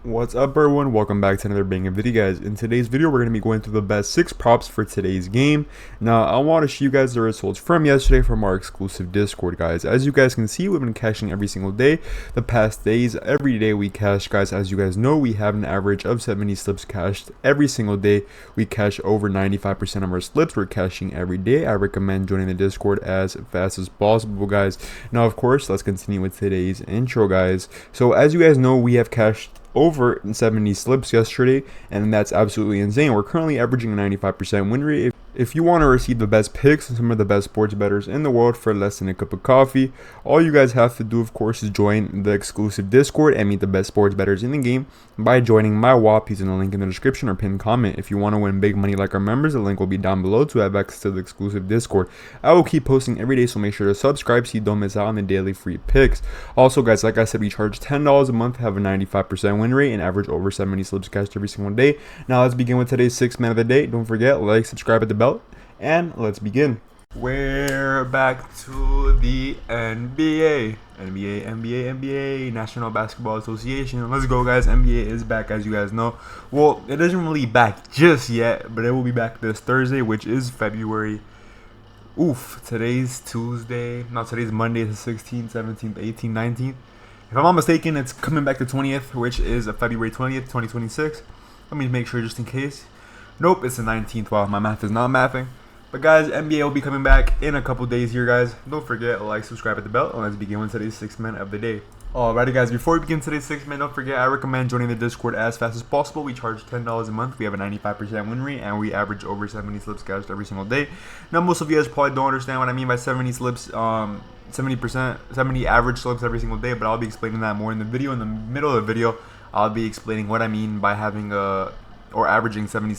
What's up everyone, welcome back to another banging video guys. In today's video we're going to be going through the best 6 props for today's game. Now I want to show you guys the results from yesterday from our exclusive Discord guys. As you guys can see, we've been cashing every single day the past days. Every day we cash guys. As you guys know, we have an average of 70 slips cashed every single day. We cash over 95% of our slips. We're cashing every day. I recommend joining the Discord as fast as possible guys. Now of course, let's continue with today's intro guys. So as you guys know, we have cashed over 70 slips yesterday, and that's absolutely insane. We're currently averaging a 95% win rate. If you want to receive the best picks and some of the best sports bettors in the world for less than a cup of coffee, all you guys have to do, of course, is join the exclusive Discord and meet the best sports bettors in the game by joining my WAP using the link in the description or pinned comment. If you want to win big money like our members, the link will be down below to have access to the exclusive Discord. I will keep posting every day, so make sure to subscribe so you don't miss out on the daily free picks. Also, guys, like I said, we charge $10 a month, have a 95% win rate, and average over 70 slips cashed every single day. Now let's begin with today's 6th man of the day. Don't forget, like, subscribe at the bell, and let's begin. We're back to the NBA, National Basketball Association. Let's go guys. NBA is back, as you guys know. Well, it isn't really back just yet, but it will be back this Thursday, which is February. Today's Tuesday. No, today's Monday, the 16th, 17th, 18th, 19th. If I'm not mistaken, it's coming back the 20th, which is February 20th, 2026. Let me make sure just in case. Nope, it's the 19th. Wow, my math is not mathing. But guys, NBA will be coming back in a couple days here, guys. Don't forget, like, subscribe at the bell, and let's begin with today's 6th man of the day. Alrighty, guys, before we begin today's 6th man, don't forget, I recommend joining the Discord as fast as possible. We charge $10 a month. We have a 95% win rate, and we average over 70 slips cashed every single day. Now, most of you guys probably don't understand what I mean by 70 slips, 70 average slips every single day, but I'll be explaining that more in the video. In the middle of the video, I'll be explaining what I mean by having or averaging 70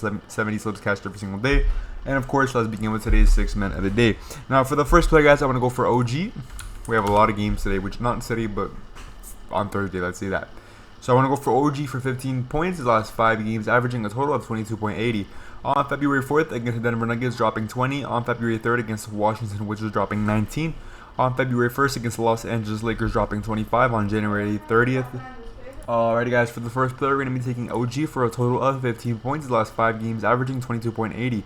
slips cashed every single day. And of course, let's begin with today's 6th man of the day. Now, for the first play, guys, I want to go for OG. We have a lot of games today, which not today, but on Thursday, let's say that. So I want to go for OG for 15 points his last 5 games, averaging a total of 22.80. On February 4th against the Denver Nuggets, dropping 20. On February 3rd against Washington Wizards, dropping 19. On February 1st against the Los Angeles Lakers, dropping 25. On January 30th. Alrighty guys, for the first play, we're going to be taking OG for a total of 15 points his last 5 games, averaging 22.80.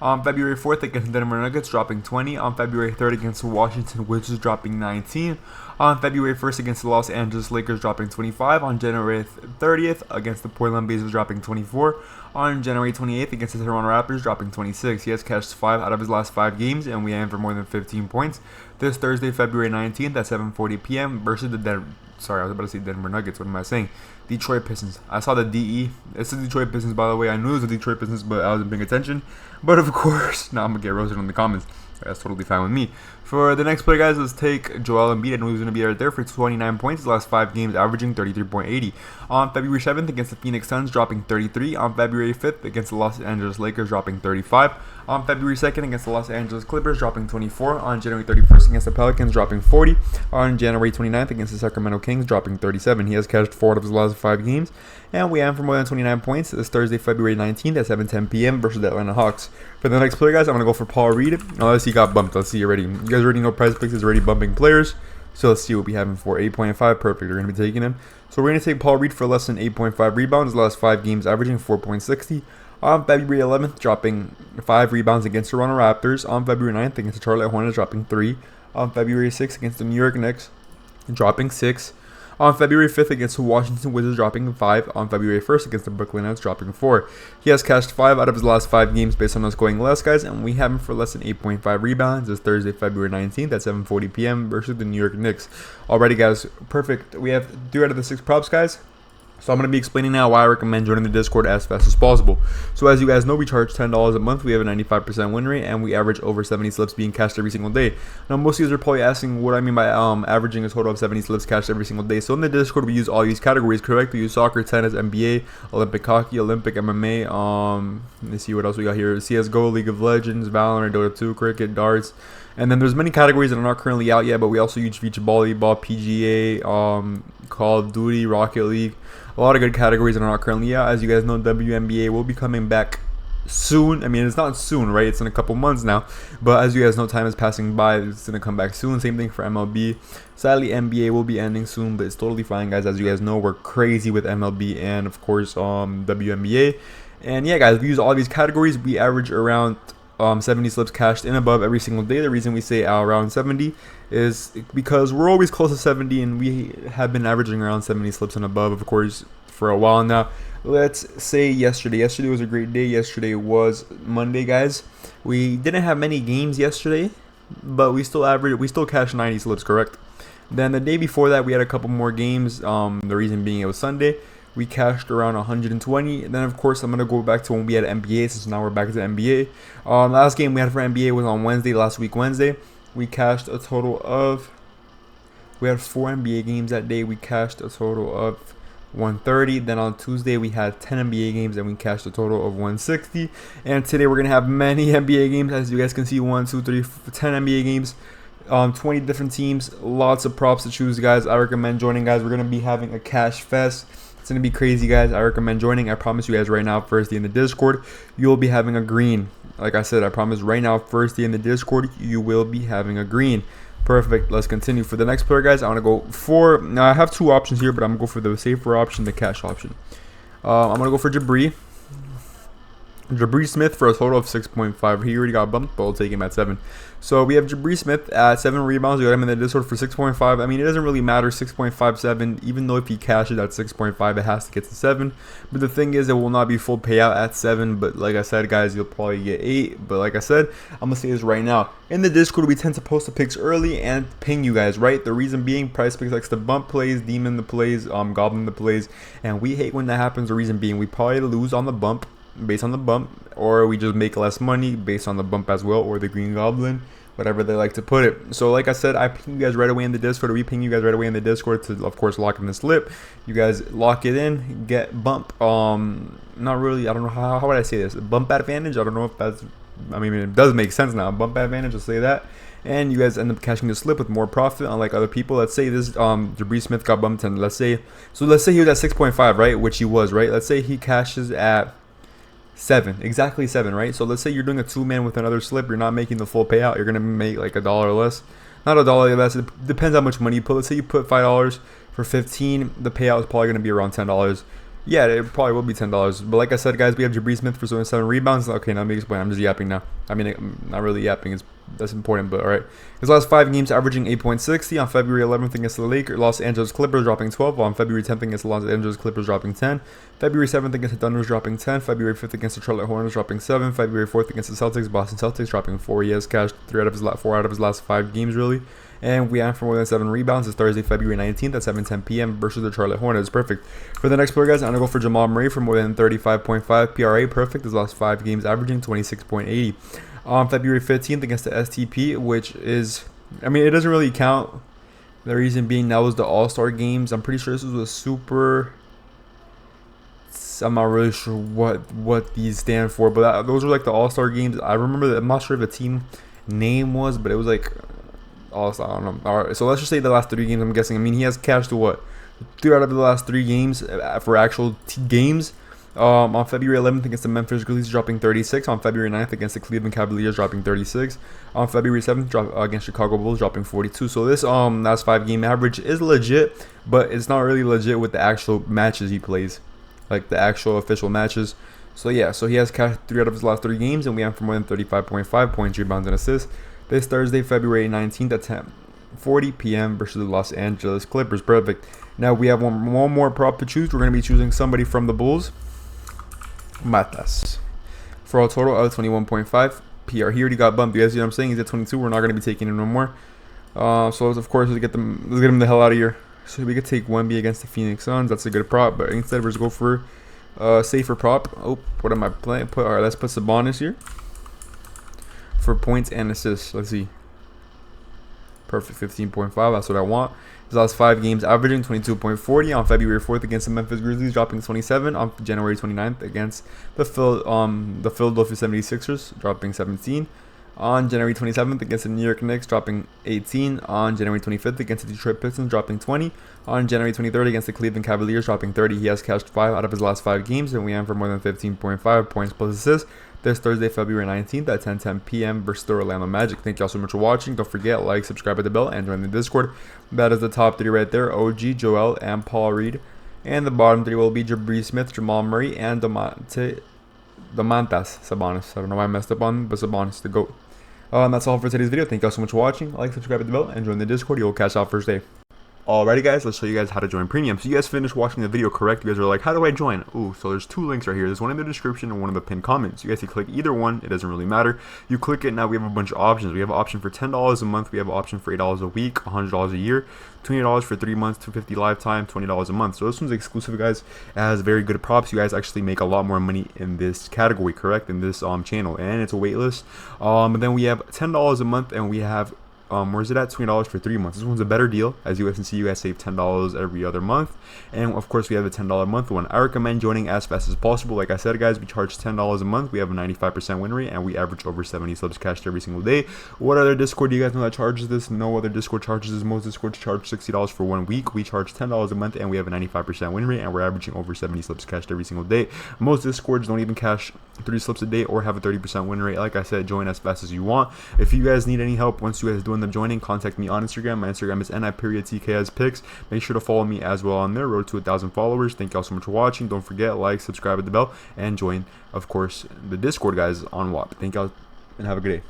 On February 4th against the Denver Nuggets, dropping 20. On February 3rd against the Washington Wizards, dropping 19. On February 1st against the Los Angeles Lakers, dropping 25. On January 30th against the Portland Blazers, dropping 24. On January 28th against the Toronto Raptors, dropping 26. He has cashed 5 out of his last 5 games, and we aim for more than 15 points. This Thursday, February 19th at 7:40 p.m. versus the Denver Nuggets. What am I saying? Detroit Pistons. I saw the DE. It's the Detroit Pistons, by the way. I knew it was the Detroit Pistons, but I wasn't paying attention. But of course, now I'm going to get roasted in the comments. That's totally fine with me. For the next play, guys, let's take Joel Embiid. I know he's going to be right there for 29 points his last 5 games, averaging 33.80. On February 7th against the Phoenix Suns, dropping 33. On February 5th against the Los Angeles Lakers, dropping 35. On February 2nd against the Los Angeles Clippers, dropping 24. On January 31st against the Pelicans, dropping 40. On January 29th against the Sacramento Kings, dropping 37. He has cashed 4 out of his last 5 games. And we aim for more than 29 points this Thursday, February 19th at 7:10 p.m. versus the Atlanta Hawks. For the next player, guys, I'm going to go for Paul Reed. Unless he got bumped. Let's see already. You guys already know Prizepicks is already bumping players. So let's see what we have him for. 8.5. Perfect. We're going to be taking him. So we're going to take Paul Reed for less than 8.5 rebounds. The last 5 games, averaging 4.60. On February 11th, dropping 5 rebounds against the Toronto Raptors. On February 9th, against the Charlotte Hornets, dropping 3. On February 6th, against the New York Knicks, dropping 6. On February 5th against the Washington Wizards, dropping 5. On February 1st against the Brooklyn Nets, dropping 4. He has cashed 5 out of his last 5 games based on us going less, guys, and we have him for less than 8.5 rebounds this Thursday, February 19th at 7:40 p.m. versus the New York Knicks. Alrighty, guys, perfect. We have 3 out of the 6 props, guys. So I'm going to be explaining now why I recommend joining the Discord as fast as possible. So as you guys know, we charge $10 a month. We have a 95% win rate, and we average over 70 slips being cashed every single day. Now, most of you guys are probably asking what I mean by averaging a total of 70 slips cashed every single day. So in the Discord, we use all these categories, correct? We use soccer, tennis, NBA, Olympic hockey, Olympic MMA. Let me see what else we got here. CSGO, League of Legends, Valorant, Dota 2, cricket, darts. And then there's many categories that are not currently out yet, but we also use beach volleyball, PGA, Call of Duty, Rocket League. A lot of good categories that are not currently out. As you guys know, WNBA will be coming back soon. I mean, it's not soon, right? It's in a couple months now. But as you guys know, time is passing by. It's going to come back soon. Same thing for MLB. Sadly, NBA will be ending soon, but it's totally fine, guys. As you guys know, we're crazy with MLB and, of course, WNBA. And yeah, guys, we use all these categories. We average around 70 slips cashed in above every single day. The reason we say around 70 is because we're always close to 70, and we have been averaging around 70 slips and above, of course, for a while now. Let's say yesterday. Yesterday was a great day. Yesterday was Monday, guys. We didn't have many games yesterday, but we still cashed 90 slips, correct? Then the day before that, we had a couple more games. The reason being it was Sunday. We cashed around 120. And then, of course, I'm going to go back to when we had NBA, since now we're back to NBA. Last game we had for NBA was on Wednesday, last week Wednesday. We cashed a total of... We had 4 NBA games that day. We cashed a total of 130. Then on Tuesday, we had 10 NBA games, and we cashed a total of 160. And today, we're going to have many NBA games. As you guys can see, 1, 2, 3, 10 NBA games. 20 different teams. Lots of props to choose, guys. I recommend joining, guys. We're going to be having a cash fest. It's going to be crazy, guys. I recommend joining. I promise you guys right now, first day in the Discord, you'll be having a green. Like I said, I promise right now, first day in the Discord, you will be having a green. Perfect. Let's continue. For the next player, guys, I want to go for... Now, I have 2 options here, but I'm going to go for the safer option, the cash option. I'm going to go for Jabri Smith for a total of 6.5. He already got bumped, but I'll take him at 7. So we have Jabri Smith at 7 rebounds. We got him in the Discord for 6.5. I mean, it doesn't really matter, 6.57. Even though if he cashes at 6.5, it has to get to 7. But the thing is, it will not be full payout at 7. But like I said, guys, you'll probably get 8. But like I said, I'm going to say this right now. In the Discord, we tend to post the picks early and ping you guys, right? The reason being, Prizepicks likes to bump plays, demon the plays, goblin the plays. And we hate when that happens. The reason being, we probably lose on the bump, based on the bump, or we just make less money based on the bump as well, or the green goblin, whatever they like to put it. So like I said, I ping you guys right away in the Discord, or we ping you guys right away in the Discord to, of course, lock in the slip. You guys lock it in, get bump, not really, I don't know how would I say this, bump advantage. I don't know if that's, I mean, it does make sense now, bump advantage, I'll say that. And you guys end up cashing the slip with more profit, unlike other people. Let's say this Jabri Smith got bumped, and let's say he was at 6.5, right, which he was, right? Let's say he cashes at 7, exactly 7, right? So let's say you're doing a 2-man with another slip, you're not making the full payout, you're gonna make like $1 less, not $1 less, it depends how much money you put. Let's say you put $5 for 15, the payout is probably gonna be around $10. Yeah, it probably will be $10. But like I said, guys, we have Jabri Smith for 7 rebounds. Okay, now let me explain. I'm just yapping now. I mean, I'm not really yapping. That's important, but all right. His last 5 games averaging 8.60. On February 11th against the Los Angeles Clippers, dropping 12. On February 10th against the Los Angeles Clippers, dropping 10. February 7th against the Thunders, dropping 10. February 5th against the Charlotte Hornets, dropping 7. February 4th against the Celtics, Boston Celtics, dropping 4. He has cashed 4 out of his last 5 games, really. And we have for more than 7 rebounds. It's Thursday, February 19th at 7:10 p.m. versus the Charlotte Hornets. Perfect. For the next player, guys, I'm going to go for Jamal Murray for more than 35.5 PRA. Perfect. His last 5 games averaging 26.80. On February 15th against the STP, which is, I mean, it doesn't really count. The reason being, that was the All-Star games. I'm pretty sure this was a super... I'm not really sure what these stand for, but those were like the All-Star games. I remember that. I'm not sure if the team name was, but it was like... I don't know. All right, so let's just say the last 3 games. I'm guessing. I mean, he has cashed to what? 3 out of the last 3 games for actual games. On February 11th against the Memphis Grizzlies, dropping 36. On February 9th against the Cleveland Cavaliers, dropping 36. On February 7th against Chicago Bulls, dropping 42. So this last 5 game average is legit, but it's not really legit with the actual matches he plays, like the actual official matches. So yeah, so he has cashed 3 out of his last 3 games, and we have for more than 35.5 points, rebounds, and assists. This Thursday, February 19th at 10:40 p.m. versus the Los Angeles Clippers. Perfect. Now we have one more prop to choose. We're going to be choosing somebody from the Bulls. Matas. For a total of 21.5 PR. He already got bumped. You guys see what I'm saying? He's at 22. We're not going to be taking him no more. So of course, let's get him the hell out of here. So we could take 1B against the Phoenix Suns. That's a good prop. But instead, we're just go for safer prop. Oh, what am I playing? All right, let's put Sabonis here. For points and assists, let's see. Perfect, 15.5. That's what I want. His last 5 games averaging 22.40. On February 4th against the Memphis Grizzlies, dropping 27. On January 29th against the Philadelphia 76ers, dropping 17. On January 27th against the New York Knicks, dropping 18. On January 25th against the Detroit Pistons, dropping 20. On January 23rd against the Cleveland Cavaliers, dropping 30. He has cashed 5 out of his last 5 games, and we have for more than 15.5 points plus assists. this Thursday, February 19th at 10:10 p.m. versus the Orlando Magic. Thank y'all so much for watching. Don't forget, like, subscribe, hit the bell, and join the Discord. That is the top 3 right there: OG, Joel, and Paul Reed. And the bottom 3 will be Jabari Smith, Jamal Murray, and Domantas Sabonis. I don't know why I messed up on, but Sabonis, the GOAT. That's all for today's video. Thank y'all so much for watching. Like, subscribe, hit the bell, and join the Discord. You'll catch out first day. Alrighty guys, let's show you guys how to join premium. So you guys finished watching the video, correct? You guys are like, how do I join? Ooh, so there's 2 links right here. There's one in the description and one in the pinned comments. You guys can click either one. It doesn't really matter. You click it, now we have a bunch of options. We have an option for $10 a month. We have an option for $8 a week, $100 a year, $20 for 3 months, $250 lifetime, $20 a month. So this one's exclusive, guys. It has very good props. You guys actually make a lot more money in this category, correct? In this channel, and it's a wait list. But then we have $10 a month, and we have where's it at? $20 for 3 months. This one's a better deal. As you guys can see, you guys save $10 every other month. And of course, we have a $10 a month one. I recommend joining as fast as possible. Like I said, guys, we charge $10 a month. We have a 95% win rate, and we average over 70 subs cashed every single day. What other Discord do you guys know that charges this? No other Discord charges this. Most Discords charge $60 for 1 week. We charge $10 a month, and we have a 95% win rate, and we're averaging over 70 subs cashed every single day. Most Discords don't even cash 3 slips a day or have a 30% win rate. Like I said, join as fast as you want. If you guys need any help once you guys do end up joining, contact me on Instagram. My Instagram is NicksPick. Make sure to follow me as well on there. Road to 1,000 followers. Thank y'all so much for watching. Don't forget, like, subscribe, hit the bell, and join, of course, the Discord, guys, on WAP. Thank y'all, and have a good day.